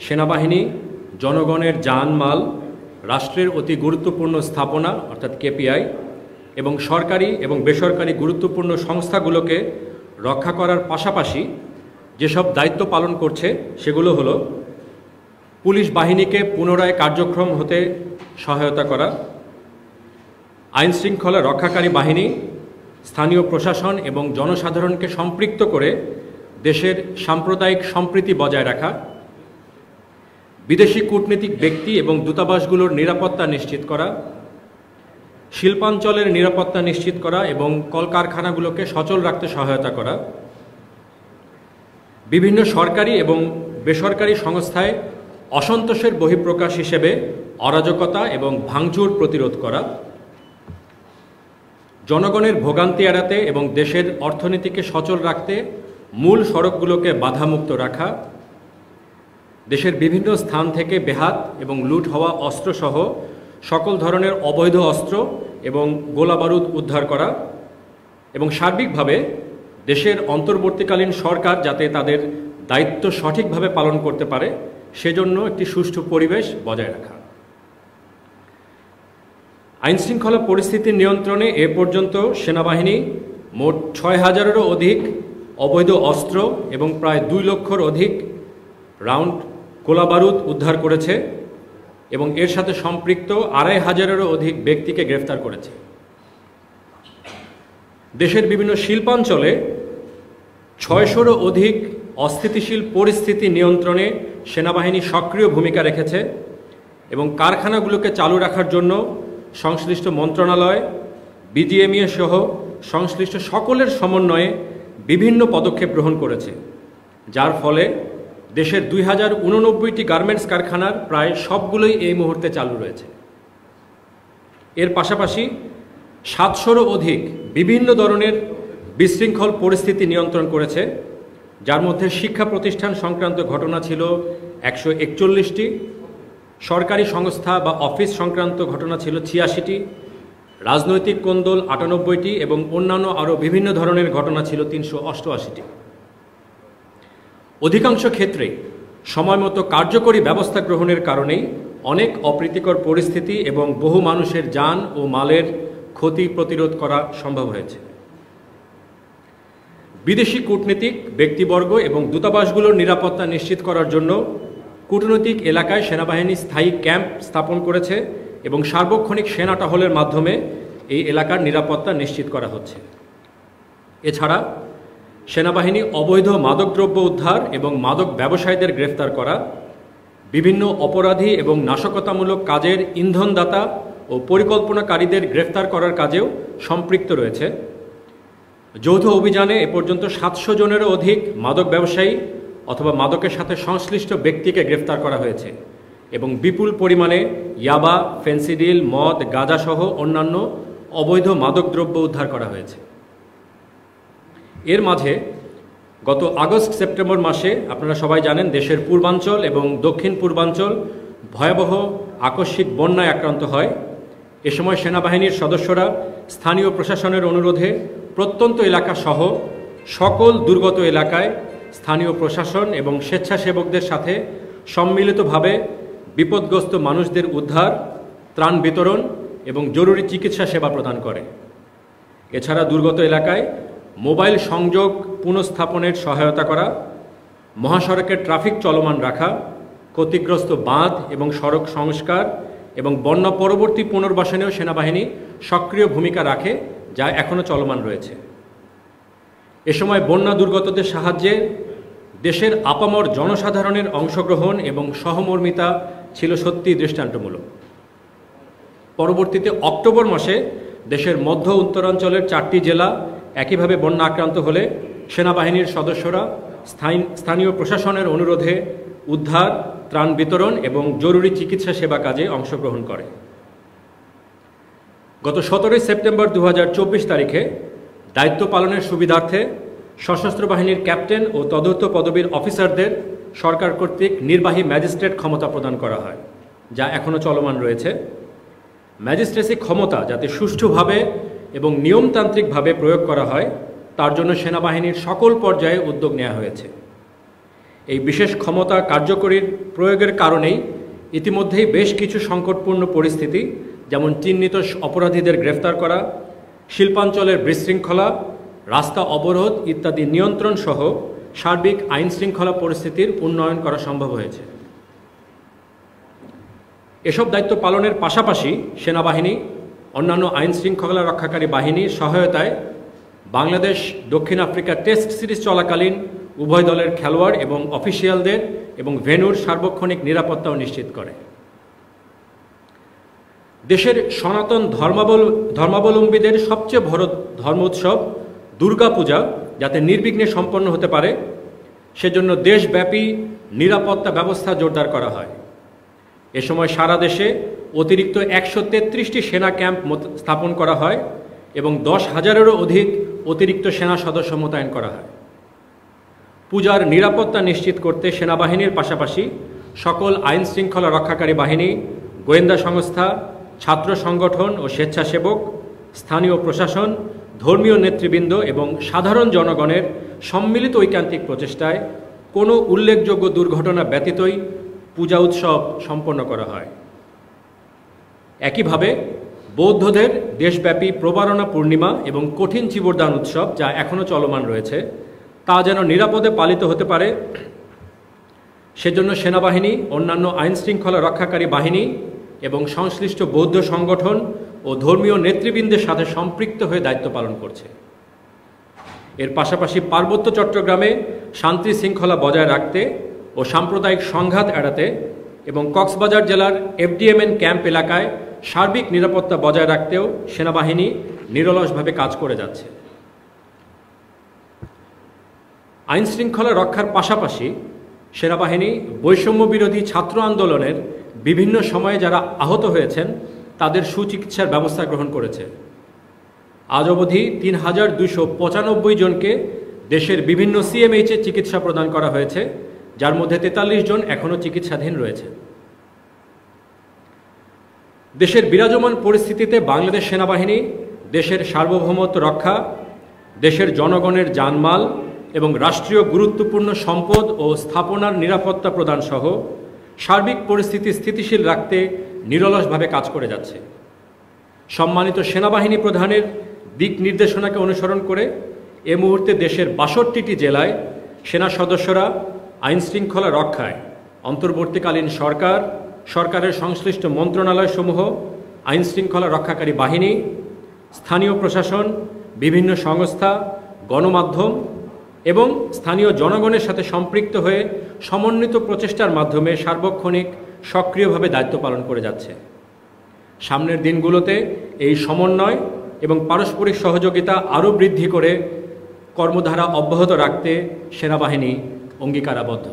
সেনাবাহিনী জনগণের জানমাল, রাষ্ট্রের অতি গুরুত্বপূর্ণ স্থাপনা অর্থাৎ কেপিআই এবং সরকারি এবং বেসরকারি গুরুত্বপূর্ণ সংস্থাগুলোকে রক্ষা করার পাশাপাশি যেসব দায়িত্ব পালন করছে সেগুলো হলো পুলিশ বাহিনীকে পুনরায় কার্যক্ষম হতে সহায়তা করা, আইনশৃঙ্খলা রক্ষাকারী বাহিনী, স্থানীয় প্রশাসন এবং জনসাধারণকে সম্পৃক্ত করে দেশের সাম্প্রদায়িক সম্প্রীতি বজায় রাখা, বিদেশি কূটনীতিক ব্যক্তি এবং দূতাবাসগুলোর নিরাপত্তা নিশ্চিত করা, শিল্পাঞ্চলের নিরাপত্তা নিশ্চিত করা এবং কলকারখানাগুলোকে সচল রাখতে সহায়তা করা, বিভিন্ন সরকারি এবং বেসরকারি সংস্থায় অসন্তোষের বহিঃপ্রকাশ হিসেবে অরাজকতা এবং ভাঙচুর প্রতিরোধ করা, জনগণের ভোগান্তি এড়াতে এবং দেশের অর্থনীতিকে সচল রাখতে মূল সড়কগুলোকে বাধামুক্ত রাখা, দেশের বিভিন্ন স্থান থেকে বেহাত এবং লুট হওয়া অস্ত্রসহ সকল ধরনের অবৈধ অস্ত্র এবং গোলাবারুদ উদ্ধার করা এবং সার্বিকভাবে দেশের অন্তর্বর্তীকালীন সরকার যাতে তাদের দায়িত্ব সঠিকভাবে পালন করতে পারে সেজন্য একটি সুষ্ঠু পরিবেশ বজায় রাখা। আইনশৃঙ্খলা পরিস্থিতির নিয়ন্ত্রণে এ পর্যন্ত সেনাবাহিনী মোট ৬,০০০-এরও অধিক অবৈধ অস্ত্র এবং প্রায় ২ লক্ষর অধিক রাউন্ড গোলাবারুদ উদ্ধার করেছে এবং এর সাথে সম্পৃক্ত ২৫০০-এরও অধিক ব্যক্তিকে গ্রেফতার করেছে। দেশের বিভিন্ন শিল্পাঞ্চলে ৬০০-রও অধিক অস্থিতিশীল পরিস্থিতি নিয়ন্ত্রণে সেনাবাহিনী সক্রিয় ভূমিকা রেখেছে এবং কারখানাগুলোকে চালু রাখার জন্য সংশ্লিষ্ট মন্ত্রণালয়, বিজিএমইএ সহ সংশ্লিষ্ট সকলের সমন্বয়ে বিভিন্ন পদক্ষেপ গ্রহণ করেছে, যার ফলে দেশের ২,০৮৯টি গার্মেন্টস কারখানার প্রায় সবগুলোই এই মুহূর্তে চালু রয়েছে। এর পাশাপাশি ৭০০-রও অধিক বিভিন্ন ধরনের বিশৃঙ্খল পরিস্থিতি নিয়ন্ত্রণ করেছে, যার মধ্যে শিক্ষা প্রতিষ্ঠান সংক্রান্ত ঘটনা ছিল ১৪১টি, সরকারি সংস্থা বা অফিস সংক্রান্ত ঘটনা ছিল ৮৬টি, রাজনৈতিক কোন্দল ৯৮টি এবং অন্যান্য আরও বিভিন্ন ধরনের ঘটনা ছিল ৩৮৮টি। অধিকাংশ ক্ষেত্রে সময়মতো কার্যকরী ব্যবস্থা গ্রহণের কারণেই অনেক অপ্রীতিকর পরিস্থিতি এবং বহু মানুষের যান ও মালের ক্ষতি প্রতিরোধ করা সম্ভব হয়েছে। বিদেশি কূটনীতিক ব্যক্তিবর্গ এবং দূতাবাসগুলোর নিরাপত্তা নিশ্চিত করার জন্য কূটনৈতিক এলাকায় সেনাবাহিনী স্থায়ী ক্যাম্প স্থাপন করেছে এবং সার্বক্ষণিক সেনা টহলের মাধ্যমে এই এলাকার নিরাপত্তা নিশ্চিত করা হচ্ছে। এছাড়া সেনাবাহিনী অবৈধ মাদকদ্রব্য উদ্ধার এবং মাদক ব্যবসায়ীদের গ্রেফতার করা, বিভিন্ন অপরাধী এবং নাশকতামূলক কাজের ইন্ধনদাতা ও পরিকল্পনাকারীদের গ্রেফতার করার কাজেও সম্পৃক্ত রয়েছে। যৌথ অভিযানে এ পর্যন্ত ৭০০ জনেরও অধিক মাদক ব্যবসায়ী অথবা মাদকের সাথে সংশ্লিষ্ট ব্যক্তিকে গ্রেফতার করা হয়েছে এবং বিপুল পরিমাণে ইয়াবা, ফেন্সিডিল, মদ, গাঁজাসহ অন্যান্য অবৈধ মাদকদ্রব্য উদ্ধার করা হয়েছে। এর মাঝে গত আগস্ট সেপ্টেম্বর মাসে আপনারা সবাই জানেন দেশের পূর্বাঞ্চল এবং দক্ষিণ পূর্বাঞ্চল ভয়াবহ আকস্মিক বন্যায় আক্রান্ত হয়। এ সময় সেনাবাহিনীর সদস্যরা স্থানীয় প্রশাসনের অনুরোধে প্রত্যন্ত এলাকা সহ সকল দুর্গত এলাকায় স্থানীয় প্রশাসন এবং স্বেচ্ছাসেবকদের সাথে সম্মিলিতভাবে বিপদগ্রস্ত মানুষদের উদ্ধার, ত্রাণ বিতরণ এবং জরুরি চিকিৎসা সেবা প্রদান করে। এছাড়া দুর্গত এলাকায় মোবাইল সংযোগ পুনঃস্থাপনের সহায়তা করা, মহাসড়কের ট্রাফিক চলমান রাখা, ক্ষতিগ্রস্ত বাঁধ এবং সড়ক সংস্কার এবং বন্যা পরবর্তী পুনর্বাসনেও সেনাবাহিনী সক্রিয় ভূমিকা রাখে, যা এখনও চলমান রয়েছে। এ সময় বন্যা দুর্গতদের সাহায্যে দেশের আপামর জনসাধারণের অংশগ্রহণ এবং সহমর্মিতা ছিল সত্যিই দৃষ্টান্তমূলক। পরবর্তীতে অক্টোবর মাসে দেশের মধ্য উত্তরাঞ্চলের 4টি জেলা একইভাবে বন্যা আক্রান্ত হলে সেনাবাহিনীর সদস্যরা স্থানীয় প্রশাসনের অনুরোধে উদ্ধার, ত্রাণ বিতরণ এবং জরুরি চিকিৎসা সেবা কাজে অংশগ্রহণ করে। গত 17 সেপ্টেম্বর 2024 তারিখে দায়িত্ব পালনের সুবিধার্থে সশস্ত্র বাহিনীর ক্যাপ্টেন ও তদূর্ধ্ব পদবীর অফিসারদের সরকার কর্তৃক নির্বাহী ম্যাজিস্ট্রেট ক্ষমতা প্রদান করা হয়, যা এখনও চলমান রয়েছে। ম্যাজিস্ট্রেসি ক্ষমতা যাতে সুষ্ঠুভাবে এবং নিয়মতান্ত্রিকভাবে প্রয়োগ করা হয় তার জন্য সেনাবাহিনীর সকল পর্যায়ে উদ্যোগ নেওয়া হয়েছে। এই বিশেষ ক্ষমতা কার্যকরী প্রয়োগের কারণেই ইতিমধ্যেই বেশ কিছু সংকটপূর্ণ পরিস্থিতি, যেমন চিহ্নিত অপরাধীদের গ্রেফতার করা, শিল্পাঞ্চলের বিশৃঙ্খলা, রাস্তা অবরোধ ইত্যাদি নিয়ন্ত্রণ সহ সার্বিক আইন শৃঙ্খলা পরিস্থিতির উন্নয়ন করা সম্ভব হয়েছে। এসব দায়িত্ব পালনের পাশাপাশি সেনাবাহিনী অন্যান্য আইন শৃঙ্খলা রক্ষাকারী বাহিনীর সহায়তায় বাংলাদেশ দক্ষিণ আফ্রিকা টেস্ট সিরিজ চলাকালীন উভয় দলের খেলোয়াড় এবং অফিসিয়ালদের এবং ভেন্যুর সার্বক্ষণিক নিরাপত্তাও নিশ্চিত করে। দেশের সনাতন ধর্মাবলম্বীদের সবচেয়ে বড় ধর্মোৎসব দুর্গাপূজা যাতে নির্বিঘ্নে সম্পন্ন হতে পারে সেজন্য দেশব্যাপী নিরাপত্তা ব্যবস্থা জোরদার করা হয়। এ সময় সারা দেশে অতিরিক্ত 133টি সেনা ক্যাম্প স্থাপন করা হয় এবং 10,000-এরও অধিক অতিরিক্ত সেনা সদস্য মোতায়েন করা হয়। পূজার নিরাপত্তা নিশ্চিত করতে সেনাবাহিনীর পাশাপাশি সকল আইন শৃঙ্খলা রক্ষাকারী বাহিনী, গোয়েন্দা সংস্থা, ছাত্র সংগঠন ও স্বেচ্ছাসেবক, স্থানীয় প্রশাসন, ধর্মীয় নেতৃবৃন্দ এবং সাধারণ জনগণের সম্মিলিত ঐকান্তিক প্রচেষ্টায় কোনো উল্লেখযোগ্য দুর্ঘটনা ব্যতীতই পূজা উৎসব সম্পন্ন করা হয়। একইভাবে বৌদ্ধদের দেশব্যাপী প্রবারণা পূর্ণিমা এবং কঠিন চিবরদান উৎসব, যা এখনও চলমান রয়েছে, তা যেন নিরাপদে পালিত হতে পারে সেজন্য সেনাবাহিনী, অন্যান্য আইন শৃঙ্খলা রক্ষাকারী বাহিনী এবং সংশ্লিষ্ট বৌদ্ধ সংগঠন ও ধর্মীয় নেতৃবৃন্দের সাথে সম্পৃক্ত হয়ে দায়িত্ব পালন করছে। এর পাশাপাশি পার্বত্য চট্টগ্রামে শান্তি শৃঙ্খলা বজায় রাখতে ও সাম্প্রদায়িক সংঘাত এড়াতে এবং কক্সবাজার জেলার FDMN ক্যাম্প এলাকায় সার্বিক নিরাপত্তা বজায় রাখতেও সেনাবাহিনী নিরলসভাবে কাজ করে যাচ্ছে। আইন শৃঙ্খলা রক্ষার পাশাপাশি সেনাবাহিনী বৈষম্য বিরোধী ছাত্র আন্দোলনের বিভিন্ন সময়ে যারা আহত হয়েছেন তাদের সুচিকিৎসার ব্যবস্থা গ্রহণ করেছে। আজ অবধি ৩,২৯৫ জনকে দেশের বিভিন্ন CMH-এ চিকিৎসা প্রদান করা হয়েছে, যার মধ্যে ৪৩ জন এখনও চিকিৎসাধীন রয়েছে। দেশের বিরাজমান পরিস্থিতিতে বাংলাদেশ সেনাবাহিনী দেশের সার্বভৌমত্ব রক্ষা, দেশের জনগণের জানমাল এবং রাষ্ট্রীয় গুরুত্বপূর্ণ সম্পদ ও স্থাপনার নিরাপত্তা প্রদান সহ সার্বিক পরিস্থিতি স্থিতিশীল রাখতে নিরলসভাবে কাজ করে যাচ্ছে। সম্মানিত সেনাবাহিনী প্রধানের দিক নির্দেশনাকে অনুসরণ করে এ মুহূর্তে দেশের ৬২টি জেলায় সেনা সদস্যরা আইন শৃঙ্খলা রক্ষায় অন্তর্বর্তীকালীন সরকার, সরকারের সংশ্লিষ্ট মন্ত্রণালয়সমূহ, আইন শৃঙ্খলা রক্ষাকারী বাহিনী, স্থানীয় প্রশাসন, বিভিন্ন সংস্থা, গণমাধ্যম এবং স্থানীয় জনগণের সাথে সম্পৃক্ত হয়ে সমন্বিত প্রচেষ্টার মাধ্যমে সার্বক্ষণিক সক্রিয়ভাবে দায়িত্ব পালন করে যাচ্ছে। সামনের দিনগুলোতে এই সমন্বয় এবং পারস্পরিক সহযোগিতা আরও বৃদ্ধি করে কর্মধারা অব্যাহত রাখতে সেনাবাহিনী অঙ্গীকারাবদ্ধ।